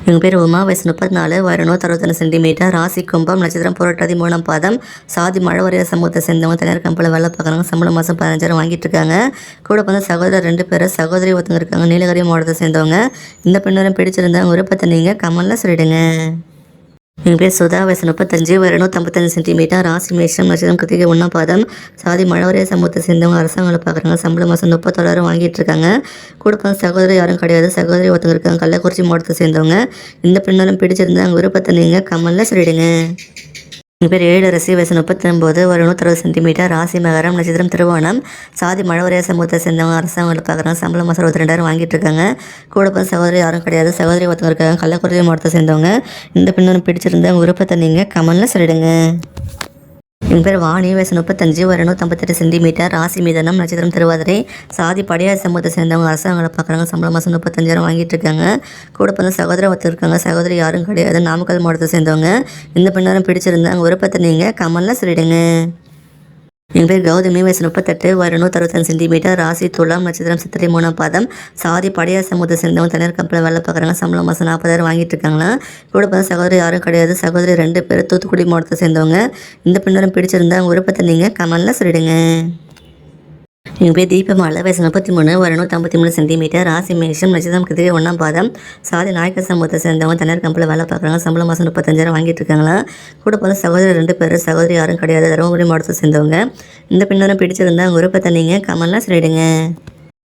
எங்கள் பேர் உமா, வயசு 34, வயது 161 சென்டிமீட்டர், ராசி கும்பம், நட்சத்திரம் புரட்டாதி 3ஆம் பாதம், சாதி மழவரைய சமூகத்தை சேர்ந்தவங்க, தனியார் கம்பெனியில் வேலை பார்க்குறாங்க. சம்பளம் மாதம் 15,000 வாங்கிட்டு இருக்காங்க. கூட வந்து சகோதரர் 2 பேர், சகோதரி ஒருத்தவங்க இருக்காங்க. நீலகிரி மாவட்டத்தை சேர்ந்தவங்க. இந்த பெண்ணரும் பிடிச்சிருந்தாங்க விருப்பத்தை நீங்கள் கமெண்ட்ல சொல்லிடுங்க. எங்கள் பேர் சுதா, வயசு 35, வயது 155 சென்டிமீட்டர், ராசி மேஷம், நட்சத்திரம் கிருத்திகை 1ஆம் பாதம், சாதி மழவரைய சமூகத்தை சேர்ந்தவங்க, அரசாங்க வேலை பார்க்குறாங்க. சம்பளம் மாதம் 31,000 வாங்கிட்டு இருக்காங்க. கூட வந்து சகோதரி யாரும் கிடையாது, சகோதரி ஒருத்தவங்க இருக்காங்க. கள்ளக்குறிச்சி மாவட்டத்தை சேர்ந்தவங்க. இந்த பெண்ணரும் பிடிச்சிருந்தாங்க விருப்பத்தை நீங்கள் கமெண்ட்ல சொல்லிடுங்க. எங்கள் பேர் ஏழரசி, வயசு 39, ஒரு 160 சென்டிமீட்டர், ராசி மகரம், நட்சத்திரம் திருவோணம், சாதி மழவரைய சமூகத்தை சேர்ந்தவங்க, அரசாங்க வேலை பார்க்குறாங்க. சம்பளம் மாதம் 22,000 வாங்கிட்டு இருக்காங்க. கூட வந்து சகோதரி யாரும் கிடையாது, சகோதரி ஒருத்தவங்க இருக்காங்க. கள்ளக்குறிச்சி மாவட்டத்தை சேர்ந்தவங்க. இந்த பெண்ணரும் பிடிச்சிருந்த விருப்பத்தை நீங்கள் கமெண்ட்ல சொல்லிடுங்க. என் பேர் வாணி, வயசு 35, ஒரு 158 சென்டிமீட்டர், ராசி மிதனம், நட்சத்திரம் திருவாதிரை, சாதி படையார் சமூகத்தை சேர்ந்தவங்க, அரசாங்க வேலை பார்க்குறாங்க. சம்பளம் மாதம் 35,000 வாங்கிட்டு இருக்காங்க. கூட வந்து சகோதரி ஒருத்தர் இருக்காங்க. சகோதரி யாரும் கிடையாது, நாமக்கல் மாவட்டத்தை சேர்ந்தவங்க. இந்த பெண்ணரும் பிடிச்சிருந்தாங்க விருப்பத்தை நீங்கள் கமெண்ட்ல சொல்லிடுங்க. என் பேர் கௌதமி, வயசு 38, ஒரு 165 சென்டிமீட்டர், ராசி துலாம், நட்சத்திரம் சித்திரை 3ஆம் பாதம், சாதி படையார் சமூகத்தை சேர்ந்தவங்க, தனியார் கம்பெனியில் வேலை பார்க்குறாங்க. சம்பளம் மாதம் 40,000 வாங்கிட்டு இருக்காங்களா. கூட வந்து சகோதரி யாரும் கிடையாது, சகோதரி 2 பேர், தூத்துக்குடி மாவட்டத்தை சேர்ந்தவங்க. இந்த பெண்ணரும் பிடிச்சிருந்தா விருப்பத்தை நீங்கள் கமெண்ட்ல சொல்லிடுங்க. எங்கள் பேர் தீபமாலை, வயசு 33, ஒரு 153 சென்டிமீட்டர், ராசி மேஷம், நட்சத்திரம் கிருத்திகை 1ஆம் பாதம், சாதி நாயக்கர் சமூகத்தை சேர்ந்தவங்க, தனியார் கம்பெனியில் வேலை பார்க்குறாங்க. சம்பளம் மாதம் 35,000 வாங்கிட்டு இருக்காங்களா. கூட வந்து சகோதரி 2 பேர், சகோதரி யாரும் கிடையாது, தருமபுரி மாவட்டத்தை சேர்ந்தவங்க. இந்த பெண்ணரும் பிடிச்சிருந்தா விருப்பத்தை நீங்கள் கமெண்ட்ல சொல்லிடுங்க.